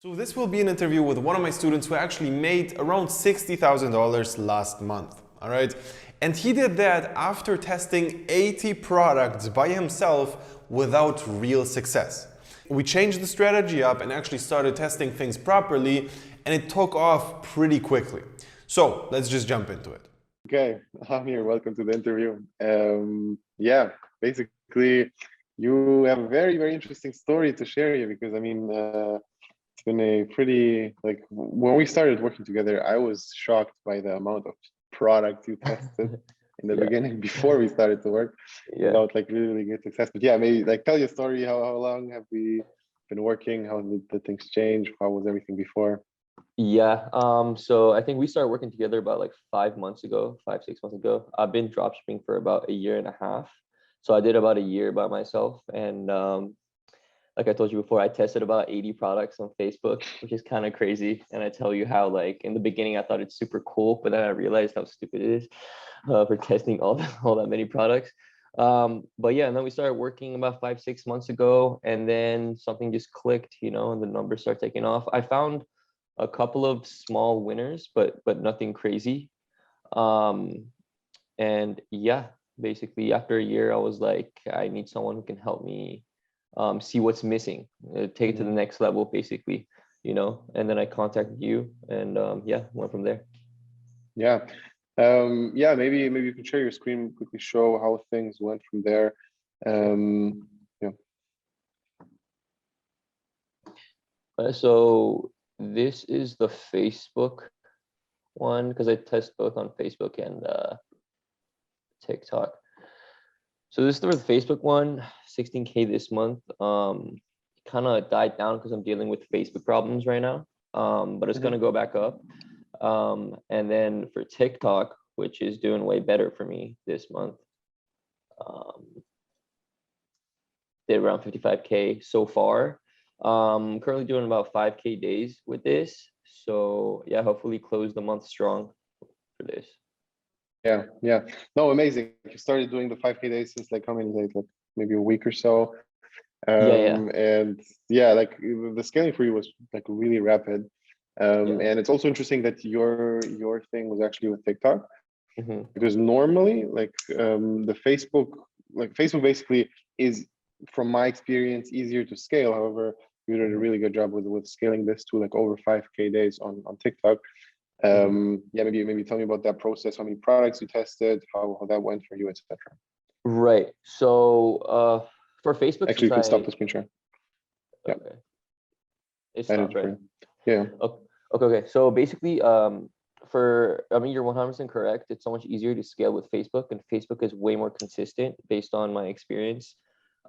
So this will be an interview with one of my students who actually made around $60,000 last month, all right? And he did that after testing 80 products by himself without real success. We changed the strategy up and actually started testing things properly, and it took off pretty quickly. So let's just jump into it. Okay, I'm here. Welcome to the interview. Yeah, basically, you have a very, very interesting story to share here because it's been a pretty, like, when we started working together, I was shocked by the amount of product you tested in the beginning before we started to work without like really, really good success. But yeah, maybe like tell your story. How long have we been working? How did the things change? How was everything before? So I think we started working together about like 5 months ago, 6 months ago. I've been dropshipping for about a year and a half. So I did about a year by myself. And like I told you before, I tested about 80 products on Facebook, which is kind of crazy. And I tell you how, like, in the beginning, I thought it's super cool, but then I realized how stupid it is for testing all that many products. But yeah, and then we started working about 5, 6 months ago, and then something just clicked, and the numbers start taking off. I found a couple of small winners, but nothing crazy. And yeah, basically after a year, I was like, I need someone who can help me see what's missing, take it to the next level, basically, and then I contacted you, and went from there. Yeah. Maybe you can share your screen, quickly show how things went from there. So this is the Facebook one, because I test both on Facebook and TikTok. So this is the Facebook one, 16K this month. Kind of died down because I'm dealing with Facebook problems right now, but it's going to go back up. And then for TikTok, which is doing way better for me this month, did around 55K so far. Currently doing about 5K days with this. So yeah, hopefully close the month strong for this. Yeah. No, amazing. You started doing the 5K days since like how many days? Like maybe a week or so. And yeah, like the scaling for you was like really rapid. And it's also interesting that your thing was actually with TikTok. Because normally like the Facebook basically is, from my experience, easier to scale. However, you did a really good job with scaling this to like over 5K days on TikTok. Maybe tell me about that process, how many products you tested, how that went for you, etc. Right. So for Facebook, actually you can stop the screen share. Okay. It's stopped, right? Yeah. Okay. So basically, you're 100% correct. It's so much easier to scale with Facebook, and Facebook is way more consistent based on my experience.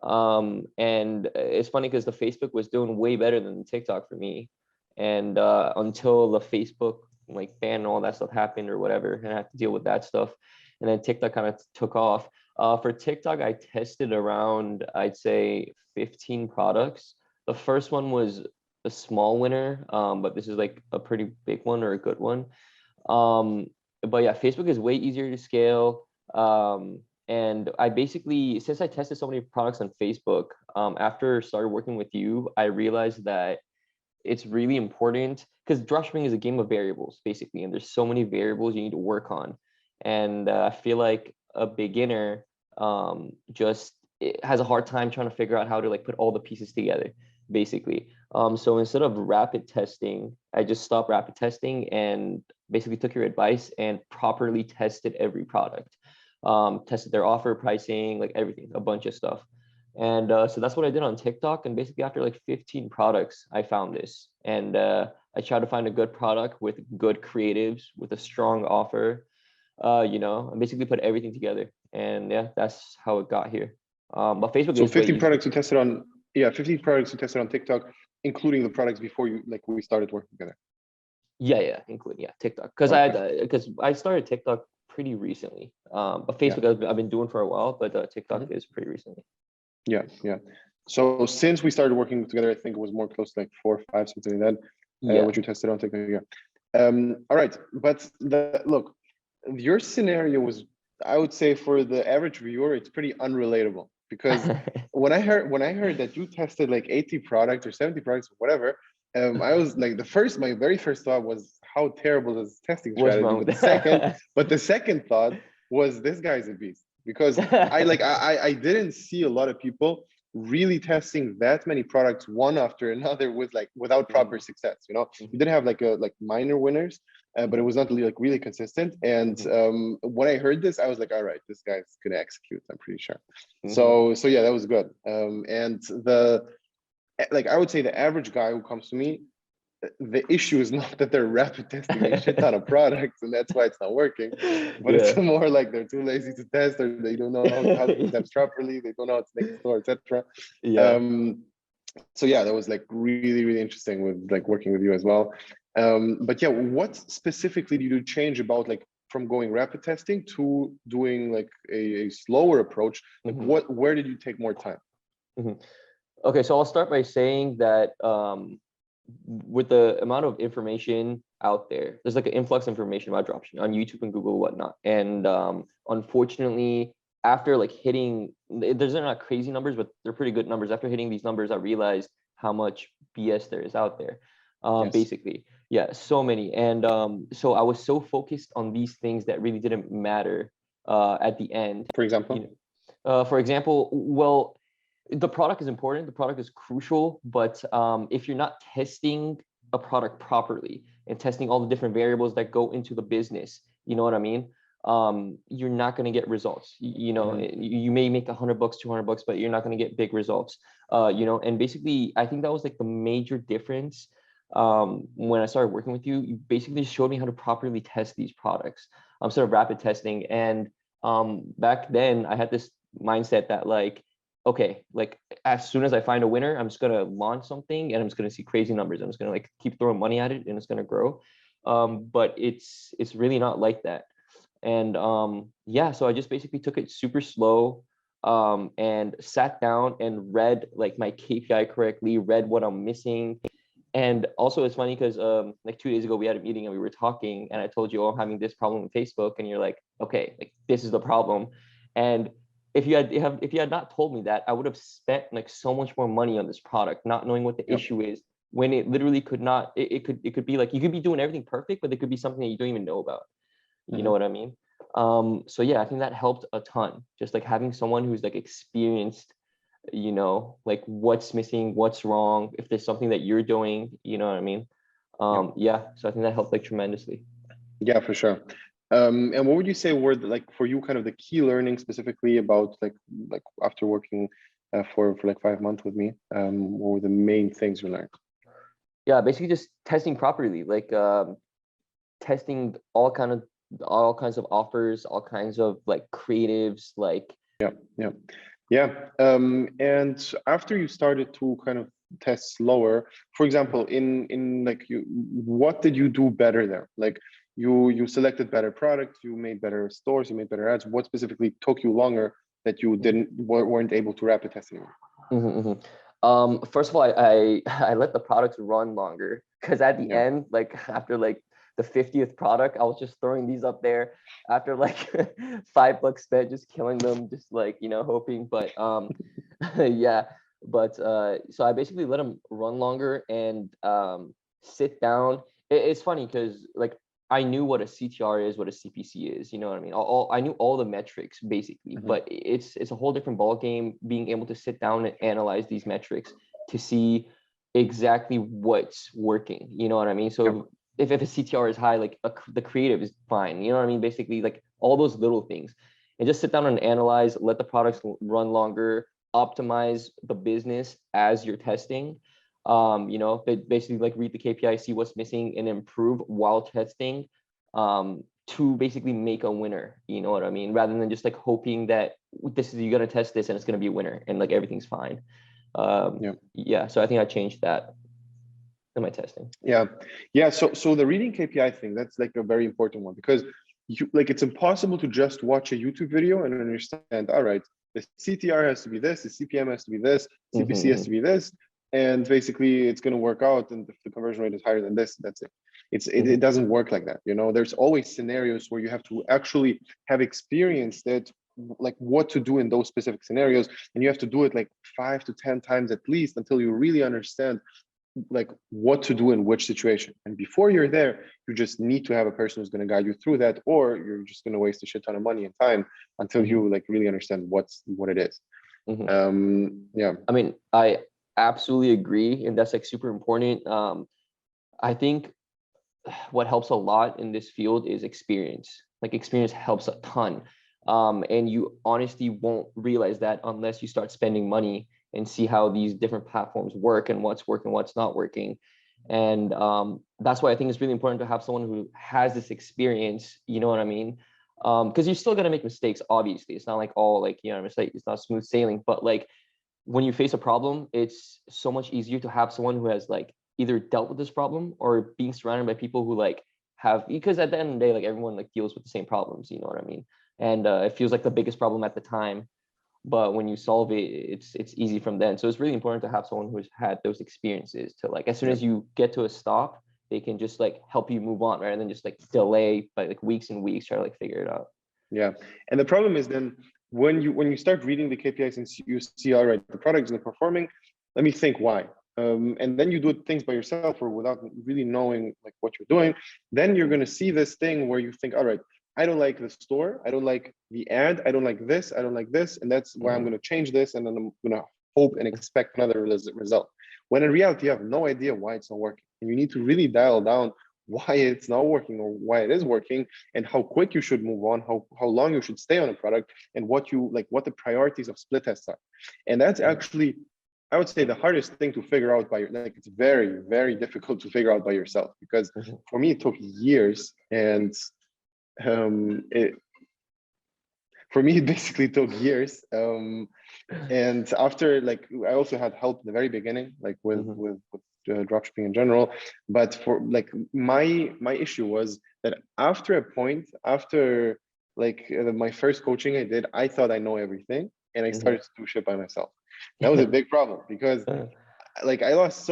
And it's funny because the Facebook was doing way better than the TikTok for me. And until the Facebook like ban and all that stuff happened or whatever, and I had to deal with that stuff. And then TikTok kind of took off. For TikTok, I tested around, I'd say 15 products. The first one was a small winner, but this is like a pretty big one or a good one. But yeah, Facebook is way easier to scale. And I basically, since I tested so many products on Facebook, after started working with you, I realized that it's really important because dropshipping is a game of variables, basically, and there's so many variables you need to work on. And I feel like a beginner it has a hard time trying to figure out how to like put all the pieces together, basically. So instead of rapid testing, I just stopped rapid testing and basically took your advice and properly tested every product. Tested their offer, pricing, like everything, a bunch of stuff. And so that's what I did on TikTok. And basically after like 15 products, I found this. And I tried to find a good product with good creatives, with a strong offer, and basically put everything together. And yeah, that's how it got here. But Facebook so is 15 products you tested on, 15 products you tested on TikTok, including the products before we started working together. Including TikTok. Because I started TikTok pretty recently. But Facebook I've been doing for a while, but TikTok is pretty recently. Yeah. So since we started working together, I think it was more close to like 4 or 5, something like that. What you tested on TikTok. All right, but look, your scenario was, I would say, for the average viewer, it's pretty unrelatable, because when I heard that you tested like 80 products or 70 products or whatever, I was like my very first thought was how terrible is this testing What's strategy, wrong but with the that? second thought was this guy's a beast, because I didn't see a lot of people really testing that many products one after another without proper success. You did have like minor winners, but it was not really consistent. And when I heard this, I was like, all right, this guy's gonna execute, I'm pretty sure. So yeah, that was good. And I would say the average guy who comes to me, the issue is not that they're rapid testing a shit ton of products and that's why it's not working, but it's more like they're too lazy to test, or they don't know how to do steps properly, they don't know how to make a store, etc. Yeah. So yeah, that was like really, really interesting with like working with you as well. But yeah, what specifically did you change about like from going rapid testing to doing like a slower approach? Like where did you take more time? Okay, so I'll start by saying that with the amount of information out there, there's like an influx of information about dropshipping on YouTube and Google and whatnot. And unfortunately, after like hitting, they're not crazy numbers, but they're pretty good numbers. After hitting these numbers, I realized how much BS there is out there. Basically, yeah, so many. And so I was so focused on these things that really didn't matter at the end. For example? Well, the product is important, the product is crucial, but if you're not testing a product properly and testing all the different variables that go into the business, you know what I mean? You're not going to get results. You may make $100, $200, but you're not going to get big results. And basically, I think that was like the major difference. When I started working with you, you basically showed me how to properly test these products, sort of rapid testing. And back then I had this mindset that like, okay, like as soon as I find a winner, I'm just gonna launch something and I'm just gonna see crazy numbers. I'm just gonna like keep throwing money at it and it's gonna grow. But it's really not like that. And yeah, so I just basically took it super slow and sat down and read like my KPI correctly, read what I'm missing. And also it's funny because like 2 days ago we had a meeting and we were talking and I told you, oh, I'm having this problem with Facebook, and you're like, okay, like this is the problem. And if you had not told me that, I would have spent like so much more money on this product, not knowing what the issue is, when it literally could not. It could be like you could be doing everything perfect, but there could be something that you don't even know about. You know what I mean? So yeah, I think that helped a ton. Just like having someone who's like experienced, like what's missing, what's wrong, if there's something that you're doing, you know what I mean? Yeah. So I think that helped like tremendously. Yeah, for sure. And what would you say were like for you kind of the key learnings specifically about like after working for like 5 months with me? What were the main things you learned? Yeah, basically just testing properly, like testing all kinds of offers, all kinds of like creatives, like yeah. And after you started to kind of test slower, for example, in like what did you do better there? Like you selected better products, you made better stores, you made better ads. What specifically took you longer that you weren't able to rapid test anymore? First of all, I let the products run longer, because at the end, like after like the 50th product, I was just throwing these up there after like $5 spent, just killing them, just like, hoping. But yeah, but so I basically let them run longer and sit down. It's funny because like I knew what a CTR is, what a CPC is, you know what I mean? I knew all the metrics basically, but it's a whole different ball game being able to sit down and analyze these metrics to see exactly what's working, you know what I mean? So if a CTR is high, like the creative is fine, you know what I mean? Basically like all those little things, and just sit down and analyze, let the products run longer, optimize the business as you're testing. Basically like read the KPI, see what's missing and improve while testing, to basically make a winner, you know what I mean? Rather than just like hoping that you're gonna test this and it's gonna be a winner and like everything's fine. So I think I changed that in my testing. So the reading KPI thing, that's like a very important one, because it's impossible to just watch a YouTube video and understand, all right, the CTR has to be this, the CPM has to be this, CPC has to be this, and basically it's going to work out, and if the conversion rate is higher than this, that's it. It doesn't work like that. There's always scenarios where you have to actually have experienced it, like what to do in those specific scenarios, and you have to do it like 5 to 10 times at least until you really understand like what to do in which situation. And before you're there, you just need to have a person who's going to guide you through that, or you're just going to waste a shit ton of money and time until you like really understand what it is. Yeah. I mean, I absolutely agree, and that's like super important. I think what helps a lot in this field is experience. Like experience helps a ton. And you honestly won't realize that unless you start spending money and see how these different platforms work and what's working, what's not working. And that's why I think it's really important to have someone who has this experience, you know what I mean? Because you're still gonna make mistakes, obviously. It's not like all like, you know, mistake, it's not smooth sailing, but like when you face a problem, it's so much easier to have someone who has like either dealt with this problem or being surrounded by people who like have, because at the end of the day, like everyone like deals with the same problems, you know what I mean? And it feels like the biggest problem at the time, but when you solve it, it's easy from then. So it's really important to have someone who's had those experiences to like, as soon as you get to a stop, they can just like help you move on rather than just like delay by like weeks and weeks, try to like figure it out. Yeah. And the problem is then when you start reading the KPIs and you see, all right, the product isn't performing, let me think why. And then you do things by yourself or without really knowing like what you're doing, then you're going to see this thing where you think, all right, I don't like the store, I don't like the ad, I don't like this, I don't like this, and that's why I'm going to change this, and then I'm going to hope and expect another result. When in reality, you have no idea why it's not working, and you need to really dial down why it's not working or why it is working, and how quick you should move on, how long you should stay on a product, and what the priorities of split tests are. And that's actually, I would say, the hardest thing to figure out by like, it's very, very difficult to figure out by yourself, because for me it took years, and for me it basically took years. And after, like, I also had help in the very beginning, like with dropshipping in general. But for like my issue was that after a point, after like my first coaching I did, I thought I know everything, and I started to do shit by myself. That was a big problem, because like I lost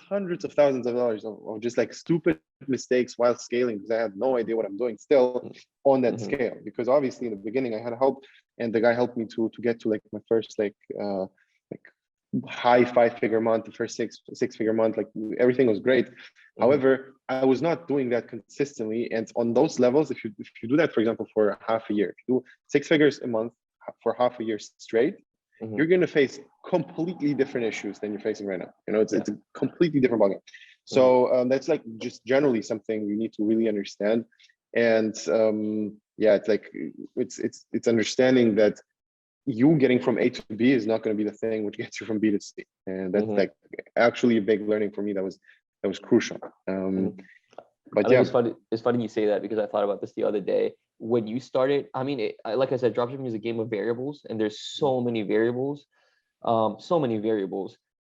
hundreds of thousands of dollars of just like stupid mistakes while scaling, because I had no idea what I'm doing still on that scale. Because obviously in the beginning I had help, and the guy helped me to get to like my first like high 5-figure month, the first six-figure month, like everything was great. However, I was not doing that consistently, and on those levels, if you do that, for example, for half a year, if you do 6 figures a month for half a year straight, you're going to face completely different issues than you're facing right now. You know, it's a completely different ballgame. So that's like just generally something you need to really understand. And it's like it's understanding that you getting from A to B is not going to be the thing which gets you from B to C. And that's like actually a big learning for me. That was crucial. But I mean, it's funny you say that, because I thought about this the other day. When you started, I mean, like I said, dropshipping is a game of variables, and there's so many variables.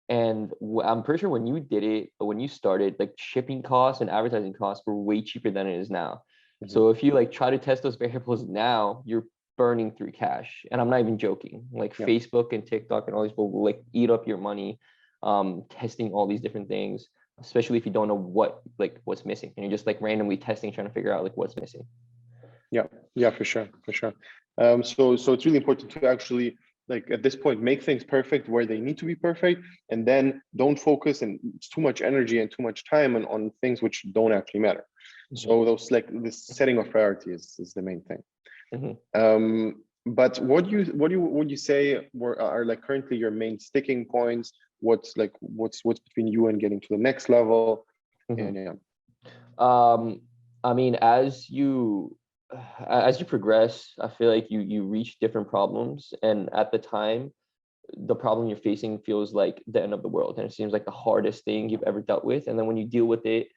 And I'm pretty sure when you did it, when you started, like shipping costs and advertising costs were way cheaper than it is now. So if you like try to test those variables now, you're burning through cash. And I'm not even joking. Like Facebook and TikTok and all these people will like eat up your money, testing all these different things, especially if you don't know what's missing, and you're just like randomly testing, trying to figure out like what's missing. Yeah, for sure. So it's really important to actually, like, at this point, make things perfect where they need to be perfect, and then don't focus and too much energy and too much time on things which don't actually matter. So those, like, this setting of priorities is the main thing. But what would you say are like currently your main sticking points? What's between you and getting to the next level? And I mean, as you progress, I feel like you reach different problems, and at the time, the problem you're facing feels like the end of the world, and it seems like the hardest thing you've ever dealt with. And then when you deal with it,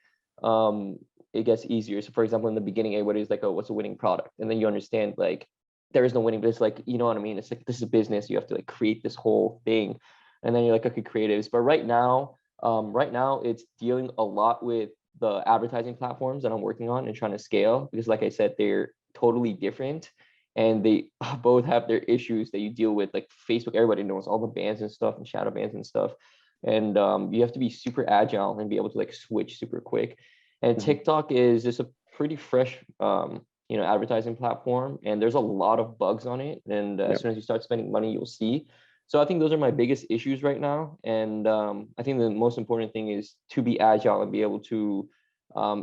it gets easier. So for example, in the beginning, everybody's like, oh, what's a winning product? And then you understand like there is no winning, but it's like, you know what I mean? It's like, this is a business. You have to like create this whole thing. And then you're like, okay, creatives. But right now it's dealing a lot with the advertising platforms that I'm working on and trying to scale, because like I said, they're totally different, and they both have their issues that you deal with. Like Facebook, everybody knows all the bans and stuff and shadow bans and stuff. And you have to be super agile and be able to like switch super quick. And TikTok is just a pretty fresh, advertising platform, and there's a lot of bugs on it. And as soon as you start spending money, you'll see. So I think those are my biggest issues right now. And I think the most important thing is to be agile and be able to,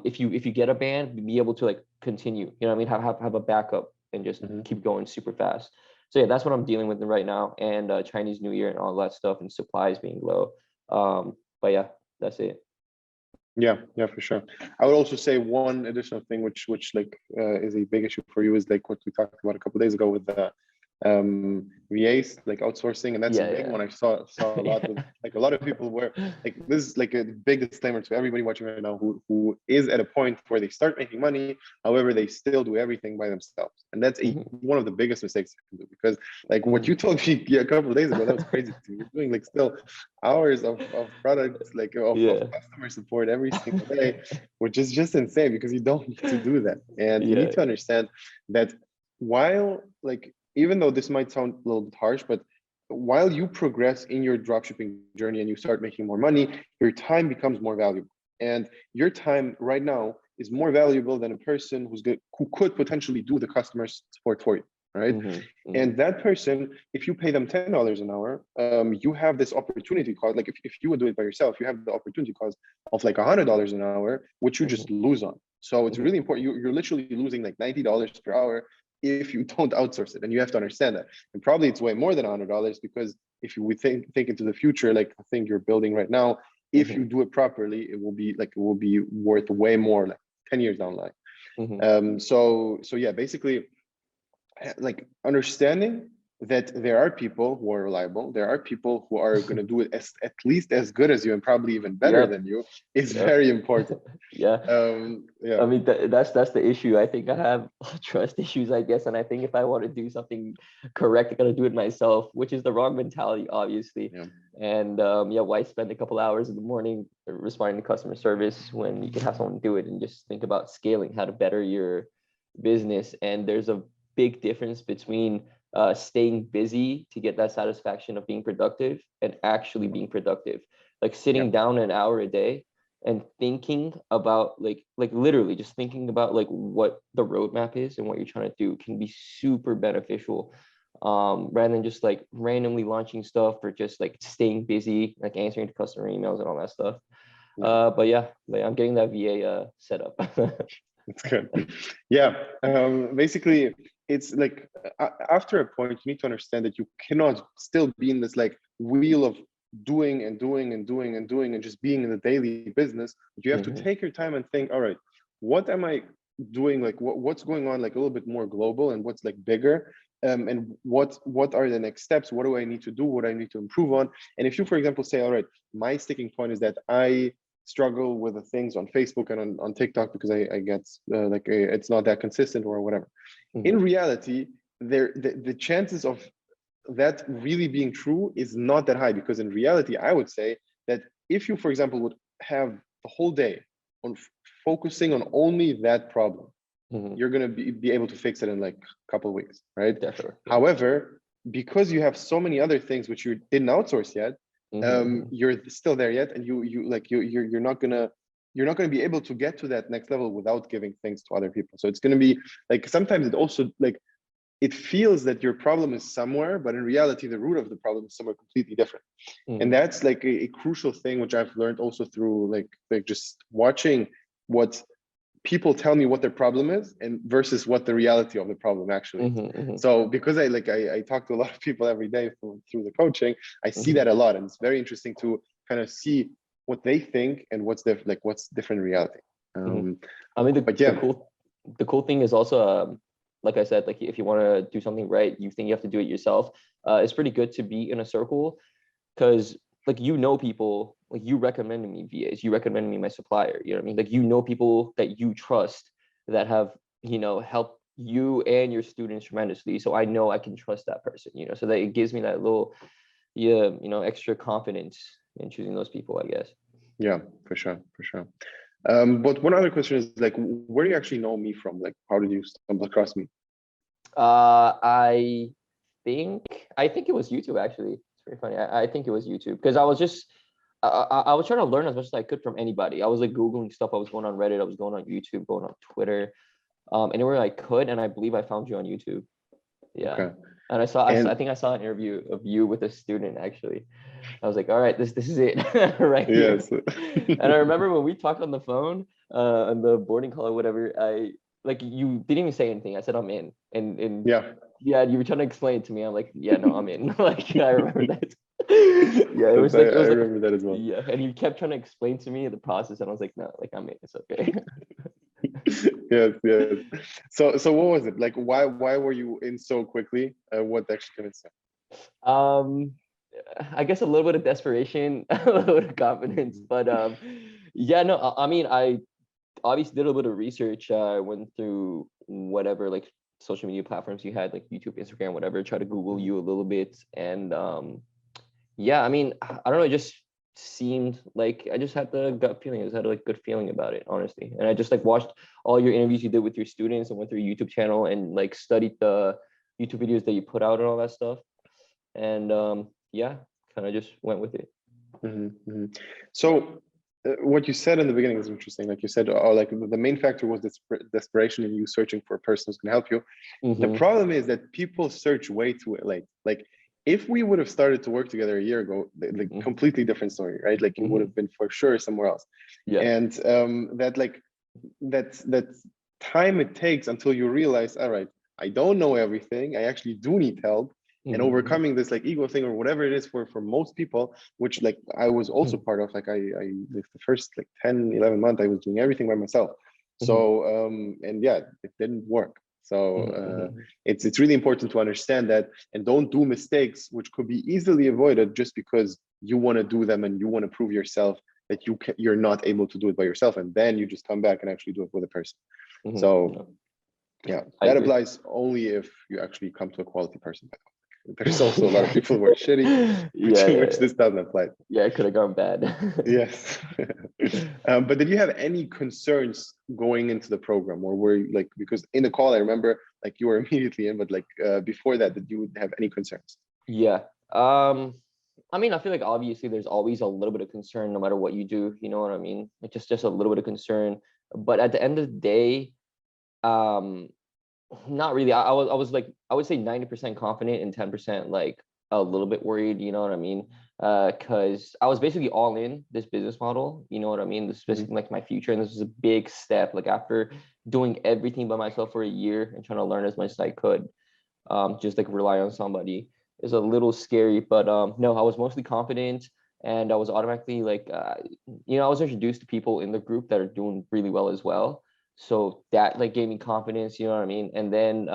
if you get a ban, be able to like continue, you know what I mean? Have a backup and just keep going super fast. So yeah, that's what I'm dealing with right now. And Chinese New Year and all that stuff and supplies being low. But yeah, that's it. Yeah, for sure. I would also say one additional thing, which like is a big issue for you, is like what we talked about a couple of days ago with the VAs, like outsourcing, and that's a big one. I saw a lot with like a lot of people where like this is like a big disclaimer to everybody watching right now who is at a point where they start making money, however they still do everything by themselves, and that's one of the biggest mistakes you can do, because like what you told me a couple of days ago, that was crazy to me. You're doing like still hours of products, like of customer support every single day, which is just insane, because you don't need to do that. And you need to understand that while like, even though this might sound a little bit harsh, but while you progress in your dropshipping journey and you start making more money, your time becomes more valuable. And your time right now is more valuable than a person who could potentially do the customer support for you, right? And that person, if you pay them $10 an hour, you have this opportunity cost. Like if you would do it by yourself, you have the opportunity cost of like $100 an hour, which you just lose on. So it's really important. You're literally losing like $90 per hour if you don't outsource it, and you have to understand that. And probably it's way more than $100, because if we think into the future, like the thing you're building right now, if you do it properly, it will be worth way more, like 10 years down the line. So yeah, basically, like understanding that there are people who are reliable, there are people who are going to do it at least as good as you, and probably even better than you, is very important. I mean, that's the issue. I think I have trust issues, I guess, and I think if I want to do something correct, I gotta do it myself, which is the wrong mentality, obviously. And why spend a couple hours in the morning responding to customer service when you can have someone do it and just think about scaling, how to better your business. And there's a big difference between staying busy to get that satisfaction of being productive and actually being productive. Like sitting down an hour a day and thinking about like literally just thinking about like what the roadmap is and what you're trying to do can be super beneficial, rather than just like randomly launching stuff or just like staying busy, like answering to customer emails and all that stuff. But yeah, like I'm getting that VA set up. That's good. Basically, it's like after a point, you need to understand that you cannot still be in this like wheel of doing and just being in the daily business. You have to take your time and think, all right, what am I doing? Like what's going on, like a little bit more global, and what's like bigger, and what are the next steps? What do I need to do? What do I need to improve on? And if you, for example, say, all right, my sticking point is that I struggle with the things on Facebook and on TikTok because I get it's not that consistent or whatever. In reality, the chances of that really being true is not that high, because in reality, I would say that if you, for example, would have the whole day on focusing on only that problem, you're going to be able to fix it in like a couple of weeks, right? Definitely. However, because you have so many other things which you didn't outsource yet, you're still there yet, and you're not gonna be able to get to that next level without giving things to other people. So it's gonna be like, sometimes it also like it feels that your problem is somewhere, but in reality the root of the problem is somewhere completely different. And that's like a crucial thing which I've learned also through like just watching what people tell me what their problem is and versus what the reality of the problem actually is. So because I talk to a lot of people every day through the coaching, I see that a lot, and it's very interesting to kind of see what they think and what's different in reality. I mean, the cool thing is also, like I said, like if you want to do something right, you think you have to do it yourself. It's pretty good to be in a circle, because like, people, like you recommended me VAs, you recommended me my supplier, you know what I mean? Like, people that you trust that have, helped you and your students tremendously. So I know I can trust that person, so that it gives me that little, extra confidence in choosing those people, I guess. Yeah, for sure. But one other question is like, where do you actually know me from? Like, how did you stumble across me? I think it was YouTube, actually. Pretty funny. I think it was YouTube, because I was just I was trying to learn as much as I could from anybody. I was like Googling stuff. I was going on Reddit. I was going on YouTube, going on Twitter, anywhere I could. And I believe I found you on YouTube. Yeah. Okay. And I And think I saw an interview of you with a student actually. I was like, all right, this is it right here. yes. And I remember when we talked on the phone, on the boarding call or whatever, I like you didn't even say anything. I said I'm in, and Yeah. yeah, you were trying to explain it to me. I'm like, yeah, no, I'm in. Like I remember that. Yeah, Yes, it I was like remember that as well. yeah, and you kept trying to explain to me the process, and I was like, no, like I'm in. It's okay. Yes, yes. So what was it? Like why were you in so quickly? What actually convinced Um, I guess a little bit of desperation, a little bit of confidence, you? but yeah, no, I mean, I obviously did a little bit of research. I went through whatever like social media platforms you had, like YouTube, Instagram, whatever. Try to Google you a little bit, and yeah, I mean, I don't know, it just seemed like I just had the gut feeling. I just had a like good feeling about it, honestly. And I just like watched all your interviews you did with your students and went through your YouTube channel and like studied the YouTube videos that you put out and all that stuff. And yeah, kind of just went with it. Mhm, mhm. So what you said in the beginning is interesting. Like you said, oh, like the main factor was this desperation in you searching for a person who's going to help you. The Mm-hmm. problem is that people search way too late. Like if we would have started to work together a year ago, like Mm-hmm. completely different story, right? Like you would Mm-hmm. have been for sure somewhere else. Yeah. And that like that time it takes until you realize, all right, I don't know everything. I actually do need help. And Mm-hmm. overcoming this like ego thing or whatever it is for most people, which like I was also part of, like I like the first like 10, 11 months I was doing everything by myself. Mm-hmm. So and yeah, it didn't work. So Mm-hmm. it's really important to understand that and don't do mistakes which could be easily avoided just because you want to do them and you want to prove yourself that you're not able to do it by yourself, and then you just come back and actually do it with a person. Mm-hmm. So No, yeah, I that agree. applies only if you actually come to a quality person. There's also a lot of people who are shitty, Yeah, which yeah, this doesn't apply. yeah. It could have gone bad. Yes. But did you have any concerns going into the program, or were you like, because in the call I remember like you were immediately in, but like before that, did you have any concerns? Yeah. I mean, I feel like obviously there's always a little bit of concern no matter what you do. You know what I mean? Like just a little bit of concern. But at the end of the day, um, not really. I was like I would say 90% confident and 10% like a little bit worried. You know what I mean? Because I was basically all in this business model. You know what I mean? This is Mhm. basically like my future, and this was a big step. Like after doing everything by myself for a year and trying to learn as much as I could, just like rely on somebody is a little scary. But no, I was mostly confident, and I was automatically like, I was introduced to people in the group that are doing really well as well. So that like gave me confidence, you know what I mean? And then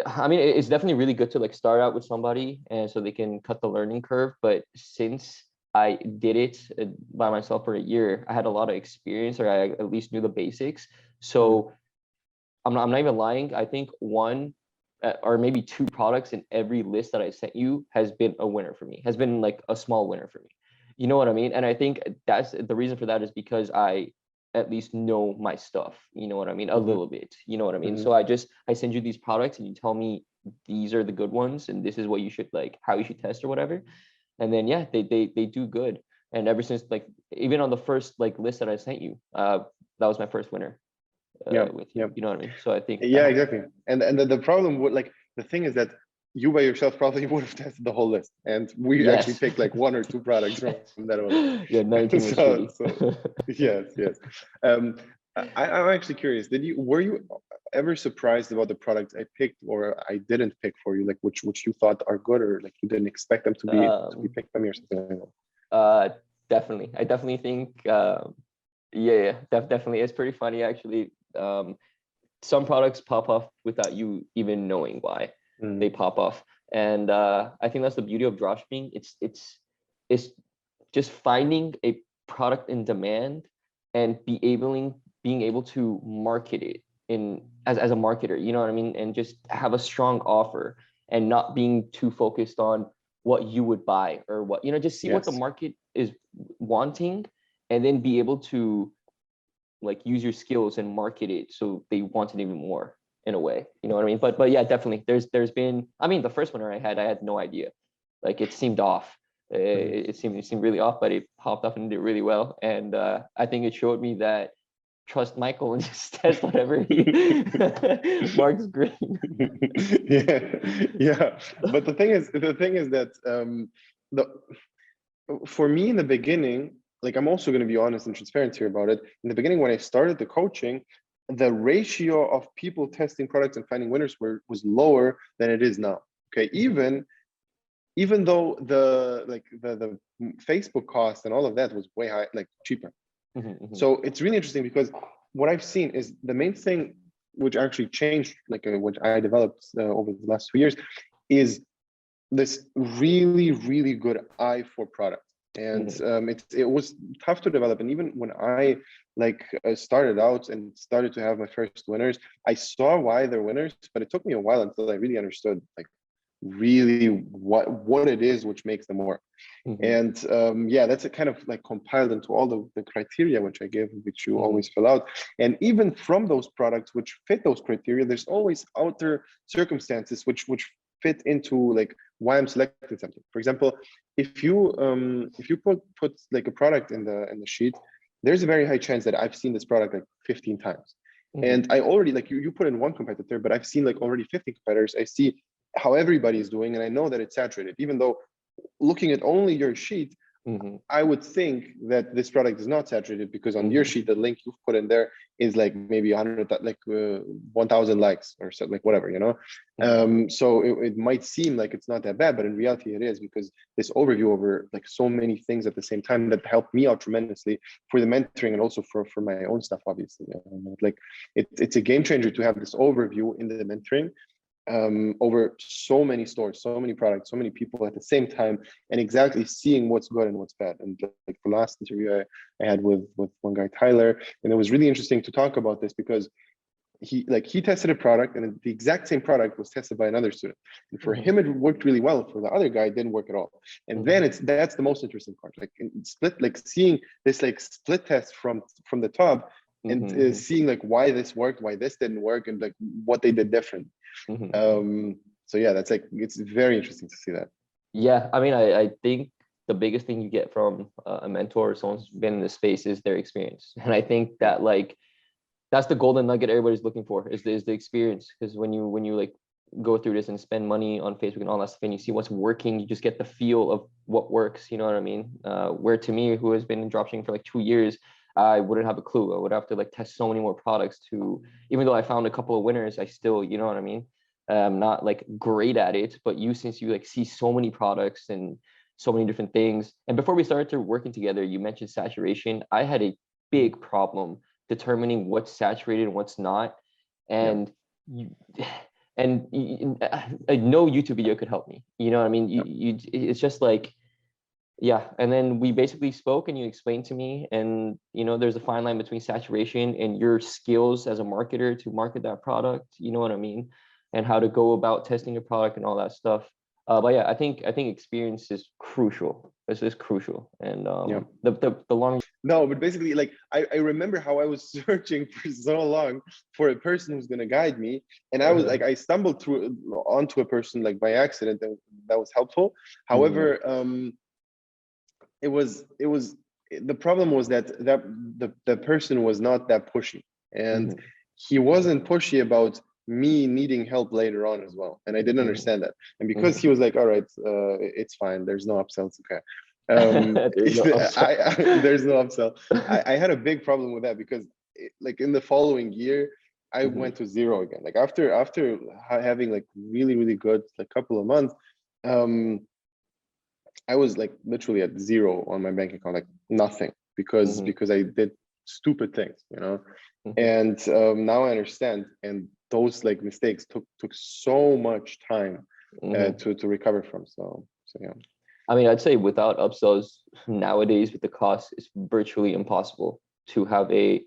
I mean, it's definitely really good to like start out with somebody and so they can cut the learning curve. But since I did it by myself for a year, I had a lot of experience, or I at least knew the basics. Mhm. So I'm not even lying. I think one or maybe two products in every list that I sent you has been a winner for me, has been like a small winner for me. You know what I mean? And I think that's the reason for that is because I at least know my stuff. You know what I mean? A Mhm. little bit. You know what I mean? Mhm. So I send you these products and you tell me these are the good ones and this is what you should like, how you should test or whatever. And then yeah, they do good. And ever since like even on the first like list that I sent you, that was my first winner Yeah. with you. Yeah. You know what I mean? So I think that Yeah, helps. exactly. And the problem would like the thing is that you by yourself probably would have tested the whole list, and we actually Yes. picked like one or two products from that only. Yeah, 19 was So shitty. yes, yes. Um, I'm actually curious. Were you ever surprised about the products I picked or I didn't pick for you, like which you thought are good or like you didn't expect them to be um, picked by me or something like that? uh, Definitely. I definitely think, yeah, definitely. It's pretty funny actually. Some products pop off without you even knowing why they Mm, pop off, and I think that's the beauty of dropshipping. It's just finding a product in demand and being able to market it in as a marketer, you know what I mean, and just have a strong offer and not being too focused on what you would buy or what, just see what the yes. market is wanting and then be able to like use your skills and market it so they want it even more in a way, you know what I mean? But yeah, definitely there's been, I mean, the first winner I had no idea, like it seemed off. Mhm. It seemed really off, but it popped off and did really well. And I think it showed me that trust Michael and just test whatever he marks green. Yeah. But the thing is that the for me in the beginning, like I'm also going to be honest and transparent here about it. In the beginning, when I started the coaching, the ratio of people testing products and finding winners was lower than it is now. Okay, even though the Facebook cost and all of that was way high, like cheaper. So it's really interesting because what I've seen is the main thing which actually changed, like which I developed over the last 2 years, is this really good eye for product. And it was tough to develop. And even when I started out and started to have my first winners, I saw why they're winners, but it took me a while until I really understood like really what it is which makes them work. And yeah, that's a kind of like compiled into all the criteria which I give, which you always fill out. And even from those products which fit those criteria, there's always outer circumstances which fit into like why I'm selecting something. For example, if you put like a product in the sheet, there's a very high chance that I've seen this product like 15 times. And I already, like you put in one competitor, but I've seen like already 50 competitors. I see how everybody is doing, and I know that it's saturated. Even though looking at only your sheet, I would think that this product is not saturated because on your sheet, the link you've put in there is like maybe 100, like 1,000 likes or so, like whatever, you know. So it might seem like it's not that bad, but in reality, it is, because this overview over like so many things at the same time that helped me out tremendously for the mentoring and also for my own stuff, obviously. Like it's a game changer to have this overview in the mentoring over so many stores, so many products, so many people at the same time, and exactly seeing what's good and what's bad. And like the last interview I had with one guy, Tyler, and it was really interesting to talk about this because he tested a product, and the exact same product was tested by another student, and for him it worked really well. For the other guy, it didn't work at all. And then that's the most interesting part, like split, like seeing this like split test from the top, and seeing like why this worked, why this didn't work, and like what they did different. So yeah, that's like, it's very interesting to see that. Yeah, I mean, I think the biggest thing you get from a mentor or someone who's been in this space is their experience. And I think that like that's the golden nugget everybody's looking for, is the experience. Because when you like go through this and spend money on Facebook and all that stuff, and you see what's working, you just get the feel of what works, you know what I mean? Where to me, who has been in dropshipping for like 2 years, I wouldn't have a clue. I would have to like test so many more products to, even though I found a couple of winners, I still, you know what I mean? I'm not like great at it, but since you like see so many products and so many different things. And before we started working together, you mentioned saturation. I had a big problem determining what's saturated and what's not. And no YouTube video could help me. You know what I mean? It's just like, yeah. And then we basically spoke, and you explained to me, and you know, there's a fine line between saturation and your skills as a marketer to market that product. You know what I mean? And how to go about testing your product and all that stuff. But yeah, I think experience is crucial. This is crucial. And the longer. No, but basically, like I remember how I was searching for so long for a person who's gonna guide me, and I was like, I stumbled onto a person like by accident that was helpful. However, it was the problem was that the person was not that pushy, and he wasn't pushy about me needing help later on as well, and I didn't understand that. And because he was like, all right, it's fine, there's no upsells, okay. there's no upsell. There's no upsell. I had a big problem with that because like in the following year I went to zero again. Like after having like really good like couple of months, I was like literally at zero on my bank account, like nothing, because I did stupid things, you know. And now I understand, and those like mistakes took so much time to recover from. So yeah. I mean, I'd say without upsells nowadays, with the cost, it's virtually impossible to have a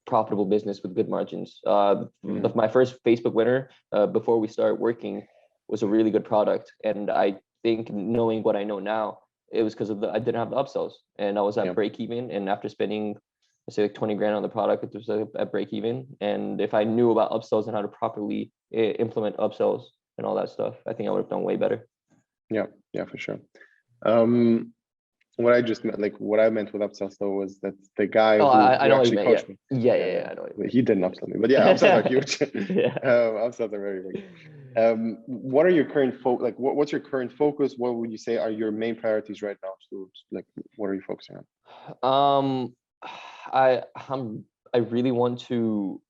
profitable business with good margins. My first Facebook winner before we started working was a really good product, and I think, knowing what I know now, it was because I didn't have the upsells, and I was at break even. And after spending, let's say, like 20 grand on the product, it was at break even. And if I knew about upsells and how to properly implement upsells and all that stuff, I think I would have done way better. Yeah, for sure. what I just meant, like what I meant with upsells though, was that the guy Oh, I who know what you actually meant. coached me. Yeah, I know what you But meant. he didn't upsell me, but yeah, upsells are huge. Yeah. Upsells are very big. What are your current what's your current focus? What would you say are your main priorities right now? So like, what are you focusing on? I really want to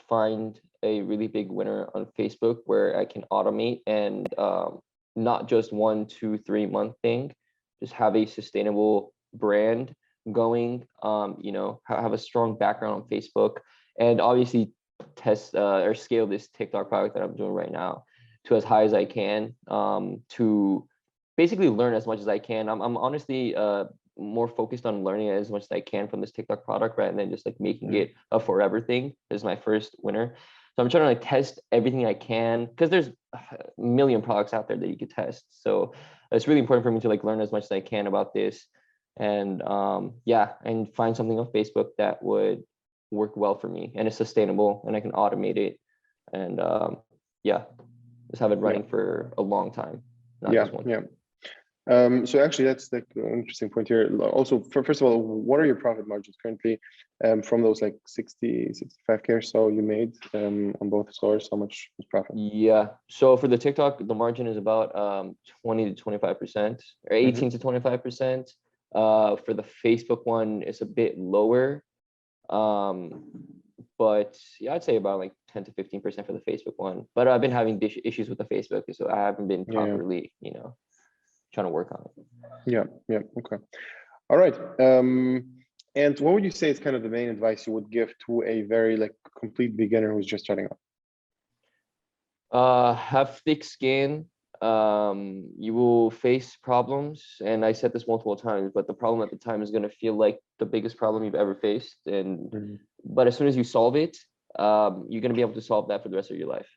find a really big winner on Facebook where I can automate and not just 1, 2, 3 month thing, just have a sustainable brand going, you know, have a strong background on Facebook, and obviously test or scale this TikTok product that I'm doing right now to as high as I can, to basically learn as much as I can. I'm honestly more focused on learning as much as I can from this TikTok product rather than just like making it a forever thing. This is my first winner. So I'm trying to like test everything I can, because there's a million products out there that you could test. So it's really important for me to like learn as much as I can about this, and yeah, and find something on Facebook that would work well for me and is sustainable and I can automate it, and yeah, just have it running for a long time, not just one. So actually, that's like an interesting point here. Also, first of all, what are your profit margins currently from those like 65K or so you made on both stores? How much was profit? Yeah, so for the TikTok, the margin is about 20 to 25%, or 18 to 25%. For the Facebook one, it's a bit lower. But yeah, I'd say about like 10 to 15% for the Facebook one. But I've been having issues with the Facebook, so I haven't been properly, you know, trying to work on it. Yeah, okay. All right. And what would you say is kind of the main advice you would give to a very like complete beginner who's just starting out? Have thick skin. You will face problems, and I said this multiple times, but the problem at the time is going to feel like the biggest problem you've ever faced, and but as soon as you solve it, you're going to be able to solve that for the rest of your life.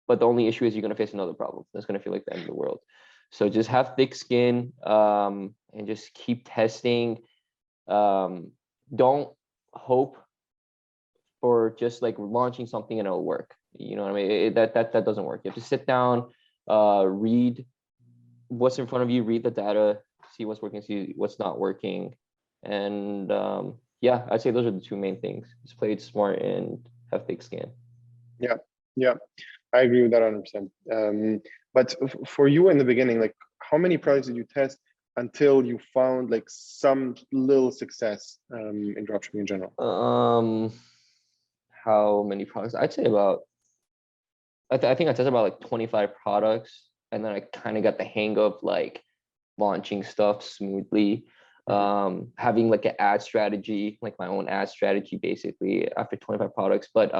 But the only issue is you're going to face another problem that's going to feel like the end of the world. So just have thick skin, and just keep testing. Don't hope for just like launching something and it'll work. You know what I mean? That doesn't work. You have to sit down, read what's in front of you, read the data, see what's working, see what's not working. And yeah, I'd say those are the two main things. Just play it smart and have thick skin. Yeah, I agree with that 100%. But for you in the beginning, like how many products did you test until you found like some little success in dropshipping in general? How many products? I'd say about, I think I tested about like 25 products, and then I kind of got the hang of like launching stuff smoothly, having like an ad strategy, like my own ad strategy basically after 25 products. But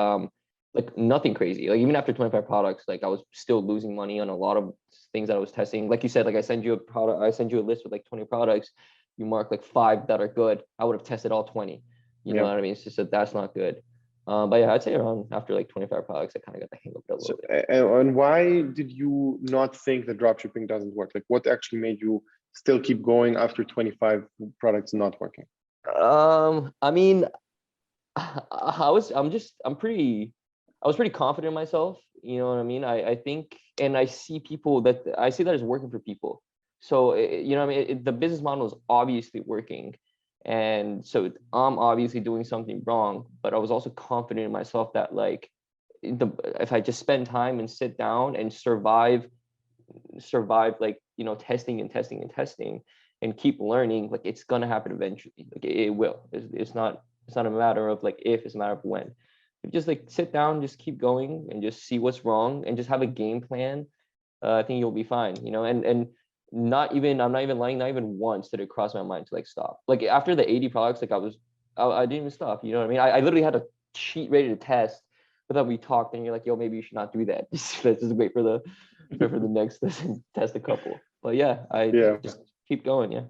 like nothing crazy. Like even after 25 products, like I was still losing money on a lot of things that I was testing. Like you said, like I send you a list with like 20 products, you mark like 5 that are good. I would have tested all 20. You know what I mean? It's just that that's not good. But yeah, I'd say around after like 25 products, I kind of got the hang of it a little bit. And why did you not think that dropshipping doesn't work? Like what actually made you still keep going after 25 products not working? I mean, I was pretty confident in myself. You know what I mean? I think, and I see that it's working for people. So, you know what I mean? The business model is obviously working. And so I'm obviously doing something wrong, but I was also confident in myself that like if I just spend time and sit down and survive like, you know, testing and keep learning, like it's gonna happen eventually. Like it will. It's not a matter of like if, it's a matter of when. If you just like sit down, just keep going and just see what's wrong and just have a game plan, I think you'll be fine, you know. And I'm not even lying, not even once did it cross my mind to like stop. Like after the 80 products, like I didn't even stop, you know what I mean? I literally had a sheet ready to test, but then we talked and you're like, yo, maybe you should not do that. Just wait for the next test a couple. But yeah, just keep going. Yeah,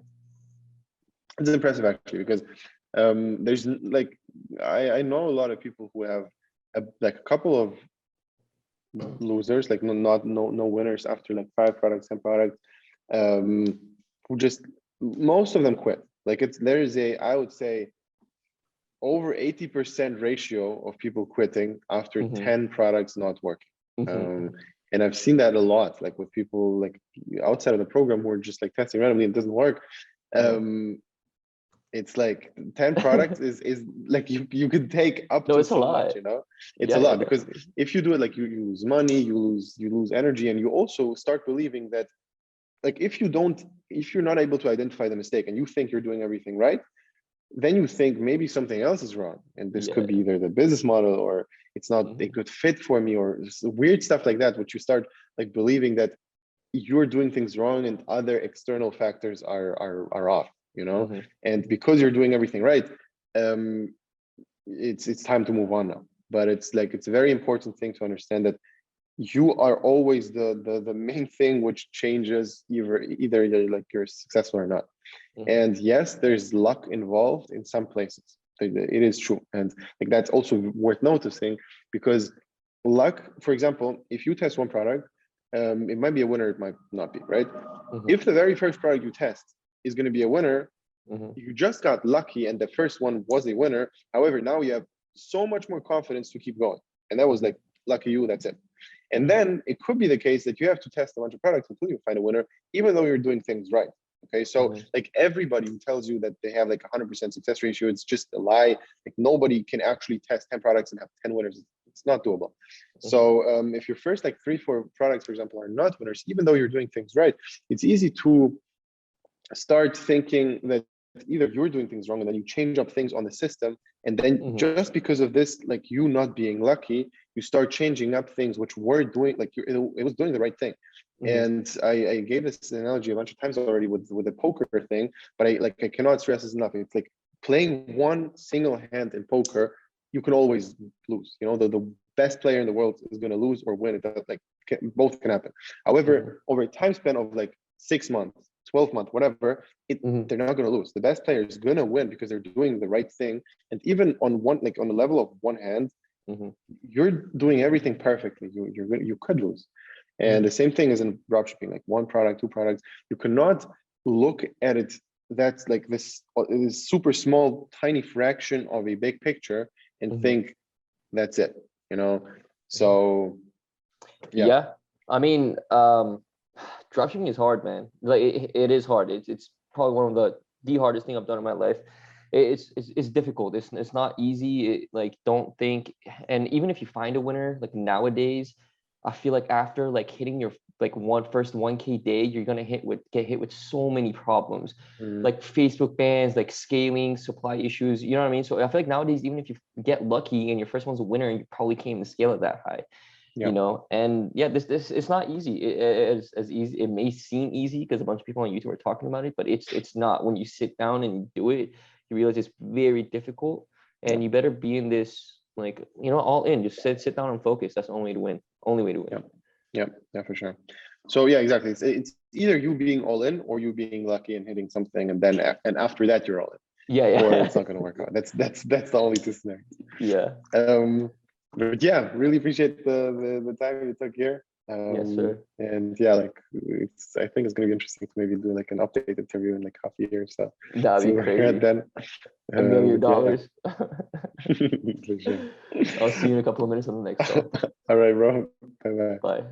it's impressive actually, because there's like I know a lot of people who have like a couple of losers, like no winners after like 5 products, 10 products, who just, most of them quit. Like there is I would say over 80% ratio of people quitting after 10 products not working. And I've seen that a lot, like with people like outside of the program who are just like testing randomly, it doesn't work. It's like 10 products is like you could take up No, to it's a so lot. much, you know. It's Yeah, a yeah, lot because definitely. if you do it, like you lose money, you lose energy, and you also start believing that, like, if you're not able to identify the mistake and you think you're doing everything right, then you think maybe something else is wrong, and this could be Yeah. either the business model, or it's not a good fit for me, or weird stuff like that, which you start like believing that you're doing things wrong and other external factors are off, you know. And because you're doing everything right, it's time to move on now. But it's like, it's a very important thing to understand that you are always the main thing which changes either you're like you're successful or not. And yes, there's luck involved in some places. It is true. And like that's also worth noticing, because luck, for example, if you test one product, it might be a winner, it might not be, right? If the very first product you test is going to be a winner, you just got lucky and the first one was a winner. However, now you have so much more confidence to keep going. And that was like, lucky you, that's it. And then it could be the case that you have to test a bunch of products until you find a winner, even though you're doing things right. Okay, so like everybody who tells you that they have like 100% success ratio, it's just a lie. Like nobody can actually test 10 products and have 10 winners. It's not doable. So if your first like 3-4 products, for example, are not winners, even though you're doing things right, it's easy to start thinking that either you're doing things wrong and then you change up things on the system, and then just because of this, like you not being lucky, you start changing up things which were doing like it was doing the right thing. And I gave this analogy a bunch of times already with the poker thing, but I cannot stress this enough. It's like playing one single hand in poker, you can always lose. You know, the best player in the world is going to lose or win. It like both can happen. However, over a time span of like 6 months, 12 months, whatever, they're not going to lose. The best player is going to win because they're doing the right thing. And even on one, like on the level of one hand, you're doing everything perfectly. You could lose. And the same thing is in dropshipping, like 1 product, 2 products. You cannot look at it that's like this super small, tiny fraction of a big picture and think that's it, you know? So, yeah. I mean, dropshipping is hard, man. Like it is hard. It's probably one of the hardest thing I've done in my life. It's difficult. It's not easy. Like don't think, and even if you find a winner, like nowadays, I feel like after like hitting your like first 1K day, you're gonna get hit with so many problems, like Facebook bans, like scaling, supply issues. You know what I mean? So I feel like nowadays, even if you get lucky and your first one's a winner, you probably can't even scale it that high. You know, and yeah, this it's not easy. It's as easy. It may seem easy because a bunch of people on YouTube are talking about it, but it's not. When you sit down and you do it, you realize it's very difficult, and you better be in this like, you know, all in. Just sit down and focus. That's the only way to win. Only way to win. Yeah, for sure. So yeah, exactly. It's either you being all in or you being lucky and hitting something, and then after that you're all in. Yeah. Or it's not going to work out. That's the only two scenarios. Yeah. But yeah, really appreciate the time you took here. Yes, sir. And yeah, like I think it's going to be interesting to maybe do like an update interview in like half a year or so. That'd be crazy. Then $1 million. For sure. I'll see you in a couple of minutes on the next call. All right, bro. Bye. Bye.